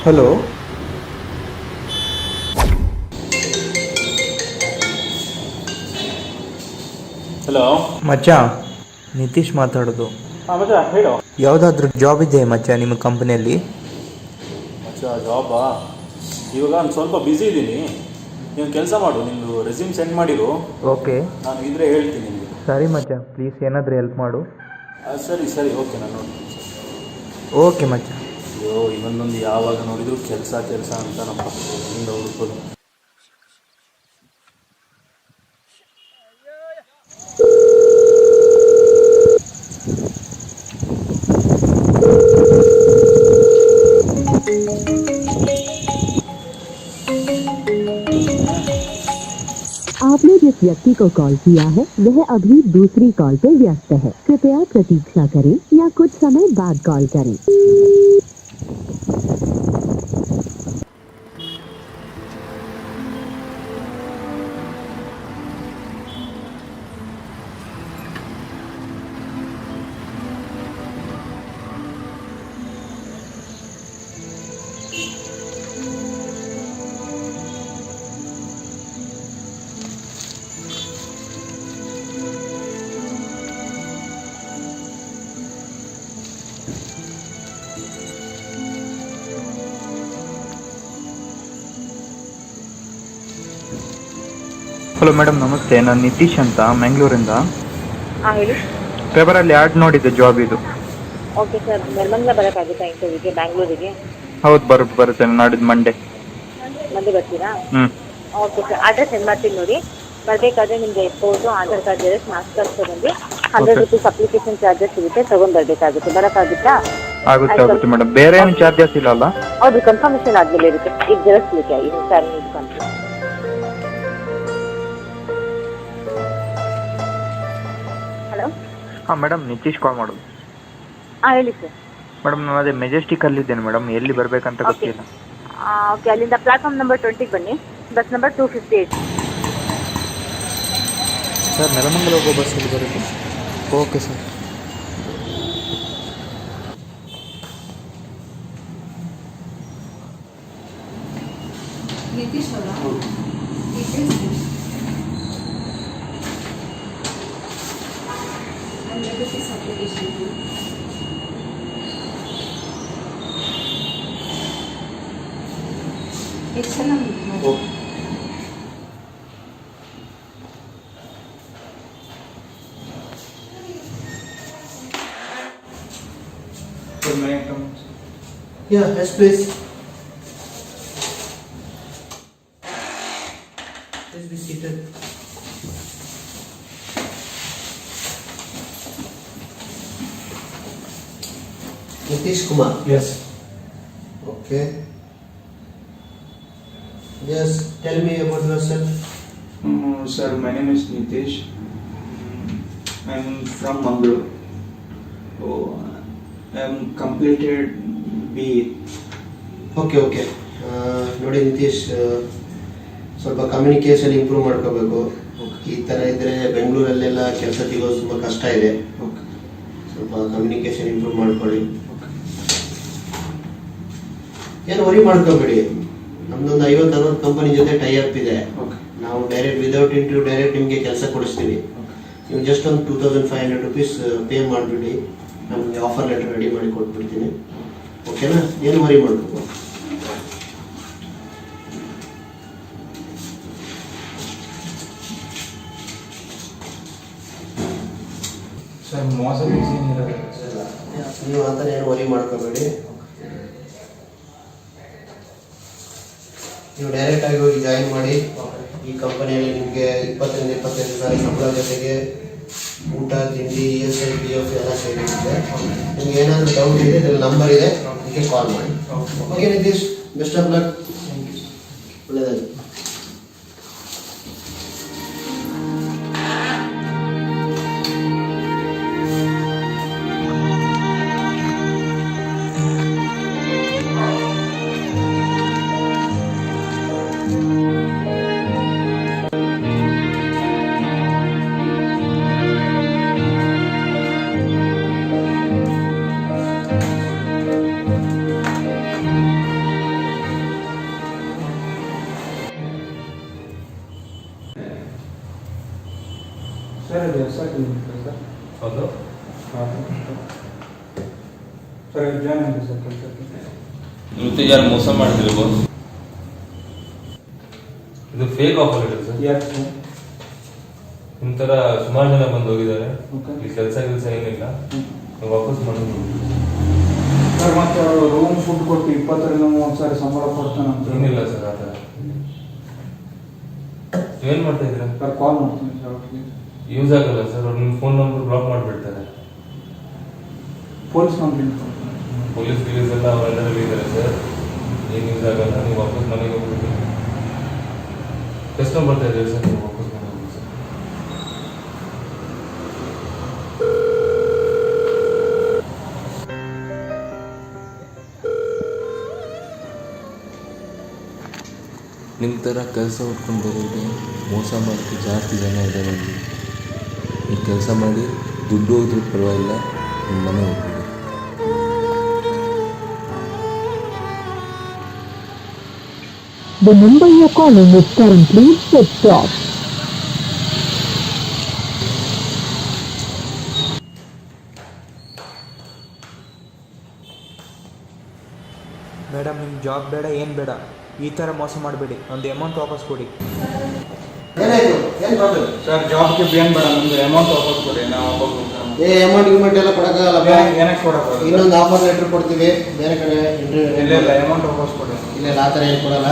Hello. Hello ಮಚ್ಚ, ನಿತೀಶ್ ಮಾತಾಡೋದು. ಹಾಂ ಮಚ್ಚ ಹೇಳು. ಯಾವುದಾದ್ರೂ ಜಾಬ್ ಇದೆ ಮಚ್ಚ ನಿಮ್ಮ ಕಂಪ್ನಿಯಲ್ಲಿ? ಮಚ್ಚ ಜಾಬಾ? ಇವಾಗ ನಾನು ಸ್ವಲ್ಪ ಬ್ಯುಸಿ ಇದ್ದೀನಿ. ನೀನು ಕೆಲಸ ಮಾಡು, ನಿಂದು ರೆಸ್ಯೂಮ್ ಸೆಂಡ್ ಮಾಡಿರು. ಓಕೆ, ನಾನು ಇದ್ರೆ ಹೇಳ್ತೀನಿ ನಿಮಗೆ. ಸರಿ ಮಚ್ಚ, ಪ್ಲೀಸ್ ಏನಾದರೂ ಹೆಲ್ಪ್ ಮಾಡು. ಸರಿ ಸರಿ, ಓಕೆ, ನಾನು ನೋಡ್ತೀನಿ. ಓಕೆ ಮಚ್ಚ. ಅಯ್ಯೋ, ಇವನ್ನೊಂದು ಯಾವಾಗ ನೋಡಿದ್ರು ಕೆಲಸ ಕೆಲಸ ಅಂತ ನಮ್ಮ ಹಿಂದೆ ಹುಡುಕೋದು. आपने जिस व्यक्ति को कॉल किया है वह अभी दूसरी कॉल पे व्यस्त है। कृपया प्रतीक्षा करें या कुछ समय बाद कॉल करें। ಹಲೋ ಮೇಡಮ್, ನಮಸ್ತೆ. ನಾನು ನಿತೀಶ್ ಅಂತ, ಮ್ಯಾಂಗ್ಳೂರಿಂದ. ಹಾಂ ಹೇಳಿ. ಪೇಪರಲ್ಲಿ ಆ್ಯಡ್ ನೋಡಿದ್ದೆ ಜಾಬ್ ಇದು. ಓಕೆ ಸರ್, ನಿರ್ಮಂಗ್ಲ ಬರೋಕ್ಕಾಗುತ್ತಾ ಇಂಟರ್ವ್ಯೂಗೆ ಬ್ಯಾಂಗ್ಳೂರಿಗೆ? ಹೌದು, ಬರುತ್ತೆ ನಾಡಿದ್ದು ಮಂಡೇ. ಮಂಡೆ ಬರ್ತೀರಾ? ಹ್ಞೂ. ಓಕೆ ಸರ್, ಅಡ್ರೆಸ್ ಸೆಂಡ್ ಮಾಡ್ತೀನಿ ನೋಡಿ. ಬರಬೇಕಾದ್ರೆ ನಿಮಗೆ photo, Aadhaar card xerox, marks card ತಗೊಂಡು 100 ರೂಪೀಸ್ ಅಪ್ಲಿಕೇಶನ್ ಚಾರ್ಜಸ್ ಇರುತ್ತೆ, ತೊಗೊಂಡು ಬರಬೇಕಾಗುತ್ತೆ. ಬರೋಕ್ಕಾಗುತ್ತಾ? ಆಗುತ್ತೆ ಮೇಡಮ್. ಬೇರೆ ಏನು ಚಾರ್ಜಸ್ ಇಲ್ಲ ಅಲ್ಲ? ಹೌದು, ಕನ್ಫರ್ಮೇಷನ್ ಆದಮೇಲೆ ಇರುತ್ತೆ. ಈಗ ಜೆರಾಕ್ಸ್ಲಿಕ್ಕೆ ಇನ್ನು ಸರ್ ನಿಂತ್ಕೊಂಡು. ಹಲೋ. ಹಾಂ ಮೇಡಮ್, ನಿತೀಶ್ ಕಾಲ್ ಮಾಡೋದು. ಹಾಂ ಹೇಳಿ ಸರ್. ಮೇಡಮ್, ನಾನು ಅದೇ ಮೆಜೆಸ್ಟಿಕಲ್ಲಿದ್ದೇನೆ ಮೇಡಮ್. ಎಲ್ಲಿ ಬರಬೇಕಂತ ಗೊತ್ತಿಲ್ಲ. ಓಕೆ, ಅಲ್ಲಿಂದ ಪ್ಲಾಟ್ಫಾರ್ಮ್ ನಂಬರ್ 20 ಬನ್ನಿ. Bus number 258. ಸರ್, ನೆಲಮಂಗಲ ಹೋಗೋ ಬಸ್ಸಲ್ಲಿ ಬರುತ್ತೆ. Okay sir. ನಿತೀಶ್ ಅವರ ಅಪ್ಲಿಕೇಶನ್ ಎಷ್ಟು ಜನ? Yeah, yes, please. Please be seated. Nitish Kumar. Yes. Okay. Just tell me about yourself. Sir, my name is Nitish. I'm from Mangalore. Oh, I'm completed BA. Okay. ನೋಡಿ ನಿತೀಶ್, ಸ್ವಲ್ಪ communication improve ಮಾಡ್ಕೋಬೇಕು. ಈ ಥರ ಇದ್ದರೆ ಬೆಂಗಳೂರಲ್ಲೆಲ್ಲ ಕೆಲಸ ಸಿಗೋದು ತುಂಬ ಕಷ್ಟ ಇದೆ. ಸ್ವಲ್ಪ ಕಮ್ಯುನಿಕೇಷನ್ ಇಂಪ್ರೂವ್ ಮಾಡ್ಕೊಳ್ಳಿ. ಏನು ವರಿ ಮಾಡ್ಕೋಬೇಡಿ. ನಮ್ದೊಂದು 50-60 ಕಂಪನಿ ಜೊತೆ ಟೈ ಅಪ್ ಇದೆ. ನಾವು ಡೈರೆಕ್ಟ್ ವಿದೌಟ್ ಇಂಟರ್ವ್ಯೂ ಡೈರೆಕ್ಟ್ ನಿಮಗೆ ಕೆಲಸ ಕೊಡಿಸ್ತೀವಿ. ನೀವು ಜಸ್ಟ್ ಒಂದು 2500 ರೂಪೀಸ್ ಪೇ ಮಾಡಿಬಿಡಿ, ನಮಗೆ ಆಫರ್ ಲೆಟರ್ ರೆಡಿ ಮಾಡಿ ಕೊಟ್ಬಿಡ್ತೀನಿ. ಓಕೆನಾ? ಏನು ವರಿ ಮಾಡ್ಕೋಬೇಕು. Sir, ಮೋಸ ಏನಿರೋದು ನೀವು ಆ ಥರ ಏನು ವರಿ ಮಾಡ್ಕೋಬೇಡಿ. ನೀವು ಡೈರೆಕ್ಟ್ ಆಗಿ ಹೋಗಿ ಜಾಯಿನ್ ಮಾಡಿ. ಈ ಕಂಪನಿಯಲ್ಲಿ ನಿಮಗೆ 20-25 ಸಾವಿರ ಸಂಬಳ ಜೊತೆಗೆ ಊಟ, ತಿಂಡಿ, ESI, PF ಎಲ್ಲ ಸೇರಿರುತ್ತೆ. ನಿಮ್ಗೆ ಏನಾದರೂ ಡೌಟ್ ಇದೆ, ಇದ್ರಲ್ಲಿ ನಂಬರ್ ಇದೆ, ಅದಕ್ಕೆ ಕಾಲ್ ಮಾಡಿ. Okay Nitish, best of luck. ಒಳ್ಳೆಯದಾಗಿ. ಸರ್ ಇದು ಹೊಸ ಕ್ಲಿನಿಕ್ ಸರ್. ಹೌದು. ಸರ್ ಜಾಯ್ನ್ ಆಗಿದೆ ಸರ್ ಕೆಲಸಕ್ಕೆ. ಇವತ್ತು ಯಾರು ಮೋಸ ಮಾಡ್ತಿದ್ರು ಬಾಸ್? ಇದು ಫೇಕ್ ಆಫರ್ ಇದೆ ಸರ್. ಯಾಕೆ ಸರ್? ನಿಮ್ಮ ಥರ ಸುಮಾರು ಜನ ಬಂದು ಹೋಗಿದ್ದಾರೆ. Okay. ಇಲ್ಲಿ ಕೆಲಸ ಏನಿಲ್ಲ, ನೀವು ವಾಪಸ್ ಮಾಡೋದು. ಸರ್ ಮತ್ತೆ ಅವರು ರೂಮ್ ಫುಡ್ ಕೊಟ್ಟು 20-30 ಸಂಬಳ ಕೊಡ್ತಾನೆ ಅಂತ. ಏನಿಲ್ಲ ಸರ್ ಆ ಥರ. ಏನು ಮಾಡ್ತಾ ಇದ್ದೀರಾ? ಸರ್ ಕಾಲ್ ಮಾಡ್ತೀನಿ ಸರ್ ಅವ್ರಿಗೆ. ಯೂಸ್ ಆಗಲ್ಲ ಸರ್, ಅವ್ರು ನಿಮ್ಮ ಫೋನ್ ನಂಬರ್ ಬ್ಲಾಕ್ ಮಾಡಿಬಿಡ್ತಾರೆ. ಪೊಲೀಸ್ ಕಂಪ್ಲೇಂಟ್ ಕೊಡ್ತೀನಿ. ಪೊಲೀಸ್ ಗಿಲೀಸ್ ಎಲ್ಲ ಅವ್ರ ಅಂಡರಲ್ಲಿ ಇದ್ದಾರೆ ಸರ್. ಏನು ಯೂಸ್ ಆಗಲ್ಲ, ನೀವು ವಾಪಸ್ ಮನೆಗೆ ಹೋಗ್ಬಿಟ್ಟು. ಎಷ್ಟು ಬರ್ತಾ ಇದ್ದೀರಿ ಸರ್ ನೀವು ವಾಪಸ್ ಮನೆಗೆ ಹೋಗಿ ಸರ್? ನಿಮ್ಮ ಥರ ಕೆಲಸ ಹುಡ್ಕೊಂಡು ಬರೋರಿಗೆ ಮೋಸ ಮಾಡೋಕ್ಕೆ ಜಾಸ್ತಿ ಜನ ಇದ್ದಾರೆ ಇಲ್ಲಿ. ಈ ಕೆಲಸ ಮಾಡಿ ದುಡ್ಡು ಹೋದ್ರೂ ಪರವಾಗಿಲ್ಲ, ನಿಮ್ಮ ಮನೆ ಹೋಗ್ಬಿಡಿ. The number you're calling is currently switched off. Madam ನಿಮ್ಮ ಜಾಬ್ ಬೇಡ, ಏನು ಬೇಡ, ಈ ಥರ ಮೋಸ ಮಾಡಬೇಡಿ. ಒಂದು ಅಮೌಂಟ್ ವಾಪಸ್ ಕೊಡಿ. ಏನಾಯ್ತು? ಏನು ಪ್ರಾಬ್ಲಮ್? ಸರ್ ಜಾಬ್ಗೆ ಬೇನ್ ಬೇಡ, ನಮ್ದು ಅಮೌಂಟ್ ವಾಪಸ್ ಕೊಡಿ. ನಾವು ವಾಪಸ್ ಹೋಗ್ತೀವಿ. ಅಮೌಂಟ್ ಎಲ್ಲ ಕೊಡೋಕ್ಕಾಗಲ್ಲ. ಏನಕ್ಕೆ ಕೊಡೋದು? ಇನ್ನೊಂದು ಆಫರ್ ಲೆಟ್ರ್ ಕೊಡ್ತೀವಿ ಬೇರೆ ಕಡೆ. ಇಲ್ಲ ಅಮೌಂಟ್ ವಾಪಸ್ ಕೊಡಿ. ಇಲ್ಲ ಆ ಥರ ಏನು ಕೊಡಲ್ಲ.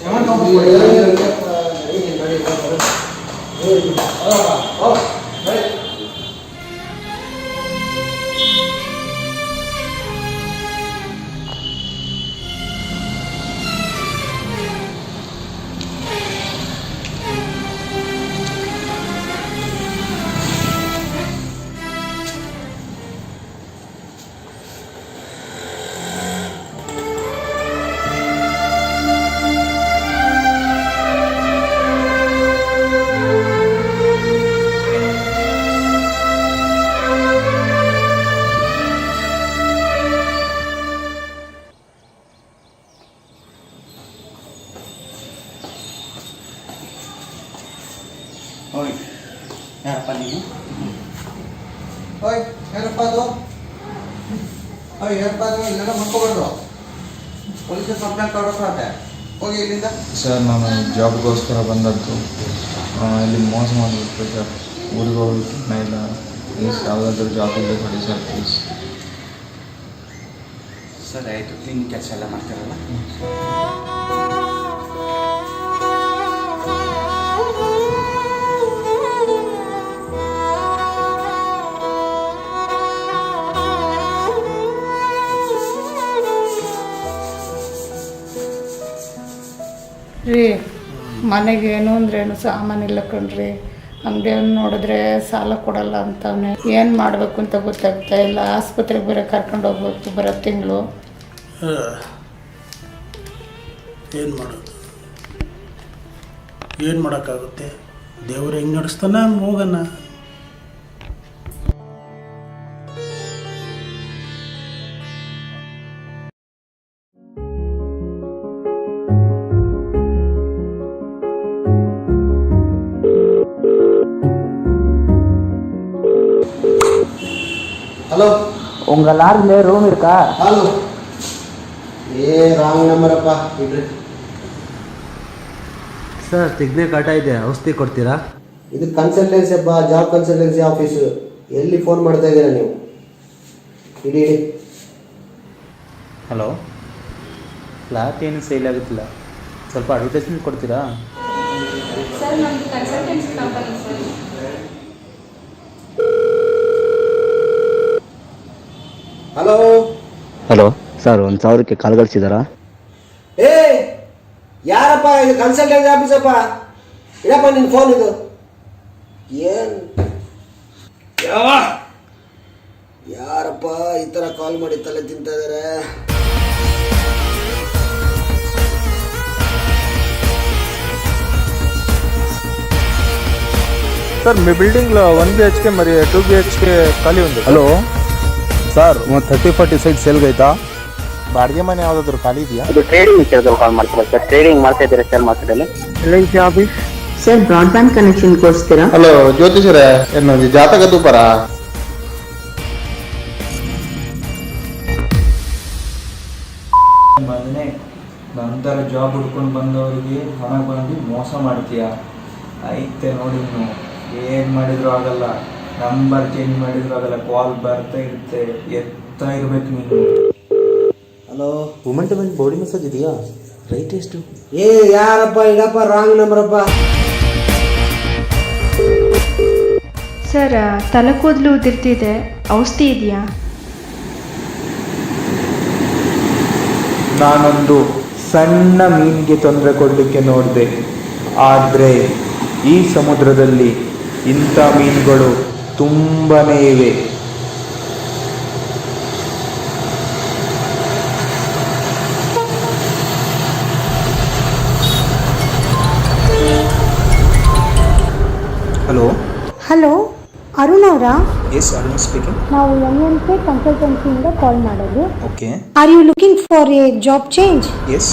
ಅಮೌಂಟ್ ವಾಪಸ್ ಕೊಡಿ. ಓಯ್ ಯಾರಪ್ಪ ನೀನು? ಓಯ್ ಯಾರಪ್ಪ ಅದು? ಓಯ್ ಯಾರಪ್ಪ ಅದು? ಇಲ್ಲೆಲ್ಲ ಮಾಡ್ಕೊಬಾರ್ದು. ಪೊಲೀಸ್ ಕಂಪ್ಲೇಂಟ್ ಕೊಡೋಕ್ಕಾಗತ್ತೆ. ಹೋಗಿ ಇಲ್ಲಿಂದ. ಸರ್ ನಾನು ಜಾಬ್ಗೋಸ್ಕರ ಬಂದದ್ದು. ಇಲ್ಲಿ ಮೋಸ ಮಾಡಿಬಿಟ್ಟು ಸರ್. ಊರಿಗೆ ಹೋಗ್ಲಿಕ್ಕೆ ಇಲ್ಲ. ಪ್ಲೀಸ್ ಯಾವುದಾದ್ರೂ ಜಾಬ್ ಇದೆ ಕೊಡಿ ಸರ್ ಪ್ಲೀಸ್. ಸರಿ ಆಯಿತು. ಕ್ಲೀನ್ ಕೆಲಸ ಎಲ್ಲ ಮಾಡ್ತಾರಲ್ಲ. ರೀ ಮನೆಗೆ ಏನು ಅಂದ್ರೇನು ಸಾಮಾನಿಲ್ಲ ಕಣ್ರಿ. ಅಂಗಡಿಯನ್ನು ನೋಡಿದ್ರೆ ಸಾಲ ಕೊಡಲ್ಲ ಅಂತವನೇ. ಏನು ಮಾಡಬೇಕು ಅಂತ ಗೊತ್ತಾಗ್ತಾ ಇಲ್ಲ. ಆಸ್ಪತ್ರೆಗೆ ಬೇರೆ ಕರ್ಕೊಂಡು ಹೋಗ್ಬೇಕು ಬರೋ ತಿಂಗಳು. ಏನು ಮಾಡೋದು? ಏನು ಮಾಡೋಕ್ಕಾಗುತ್ತೆ? ದೇವ್ರು ಹೆಂಗೆ ನಡೆಸ್ತಾನೆ ಹಂಗೆ ಹೋಗೋಣ. ஹலோ, உங்கள் லாட்ஜில் ரூம் இருக்கா? ஹலோ. ರಾಂಗ್ ನಂಬರಪ್ಪ. ಇಡ್ರಿ ಸರ್. ತಿಗ್ನೆ ಕಾಟ ಇದೆ, ಔಷಧಿ ಕೊಡ್ತೀರಾ? ಇದು ಕನ್ಸಲ್ಟೆನ್ಸಿ ಅಪ್ಪ, ಜಾಬ್ ಕನ್ಸಲ್ಟೆನ್ಸಿ ಆಫೀಸು. ಎಲ್ಲಿ ಫೋನ್ ಮಾಡ್ತಾ ಇದ್ದೀರಾ ನೀವು? ಇಡಿ ಇಡಿ. ಹಲೋ, ಫ್ಲಾಟ್ ಏನು ಸೇಲ್ ಆಗುತ್ತಿಲ್ಲ, ಸ್ವಲ್ಪ ಅಡ್ವರ್ಟೈಸ್ಮೆಂಟ್ ಕೊಡ್ತೀರಾ? ಸರ್ ನಮ್ಮದು consultancy company sir. Hello. Hello sir, 1,000ಕ್ಕೆ ಕಾಲ್ ಕಳಿಸಿದಾರಾ? ಏ ಯಾರಪ್ಪ ಇದು? ಕನ್ಸಲ್ಟೆನ್ಸಿ ಆಫೀಸಪ್ಪ. ಇಡಪ್ಪ ನಿನ್ನ ಫೋನ್ ಇದು. ಏನು ಯಾರಪ್ಪ ಈ ಥರ ಕಾಲ್ ಮಾಡಿ ತಲೆ ತಿಂತಾ ಇದ್ದಾರೆ? సార్ మీ బిల్డింగ్లో 1 BHK మరి 2 BHK ಖಾಲಿ ఉంది. ಹಲೋ ಸರ್, ಒಂದು 30-40 ಸೈಟ್ ಸೇಲ್ಗೆ ಆಯ್ತಾ? ಬಾಡಿಗೆ ಮನೆ ಯಾವುದಾದ್ರು ಖಾಲಿ ಇದೆಯಾ? ಅದು ಟ್ರೇಡಿಂಗ್ ವಿಚಾರದಲ್ಲಿ ಕಾಲ್ ಮಾಡ್ತಾರೆ ಸರ್. ಟ್ರೇಡಿಂಗ್ ಮಾಡ್ತಾ ಇದ್ದೀರಾ ಸರ್ ಮಾರ್ಕೆಟಲ್ಲಿ? L I C office sir broadband connection ಕೊಡಿಸ್ತೀರಾ? ಹಲೋ ಜ್ಯೋತಿಷರೇ, ಏನು ಜಾತಕ ತೂಪರ? ಮಗನೇ, ನಂತರ ಜಾಬ್ ಹುಡ್ಕೊಂಡು ಬಂದವರಿಗೆ ಹಣ ಬಂದು ಮೋಸ ಮಾಡ್ತೀಯ. ಐತೆ ನೋಡಿ, ನೀವು ಏನು ಮಾಡಿದ್ರು ಆಗಲ್ಲ, ನಂಬರ್ ಚೇಂಜ್ ಮಾಡಿದ್ರು ಆಗಲ್ಲ, ಕಾಲ್ ಬರ್ತಾ ಇರುತ್ತೆ, ಎತ್ತಾ ಇರ್ಬೇಕು ನೀನು. Hello, women to men body massage ಇದೆಯಾ? ರೈಟ್ ಎಷ್ಟು? ಏ ಯಾರಪ್ಪ ಇದಪ್ಪ, ರಾಂಗ್ ನಂಬರಪ್ಪ. ಸರ್, ತಲೆ ಕೂದಲು ಉದಿರ್ತಿದೆ, ಔಷಧಿ ಇದೆಯಾ? ನಾನೊಂದು ಸಣ್ಣ ಮೀನಿಗೆ ತೊಂದರೆ ಕೊಡಲಿಕ್ಕೆ ನೋಡಿದೆ, ಆದರೆ ಈ ಸಮುದ್ರದಲ್ಲಿ ಇಂಥ ಮೀನುಗಳು ತುಂಬನೇ ಇವೆ. ಹಲೋ ಹಲೋ, ಅರುಣ್ ಅವರಾ? Yes, Arun speaking. ನಾವು MNK ಕನ್ಸಲ್ಟೆನ್ಸಿಯಿಂದ ಕಾಲ್ ಮಾಡೋದು. Okay. Are you looking for a job change? S.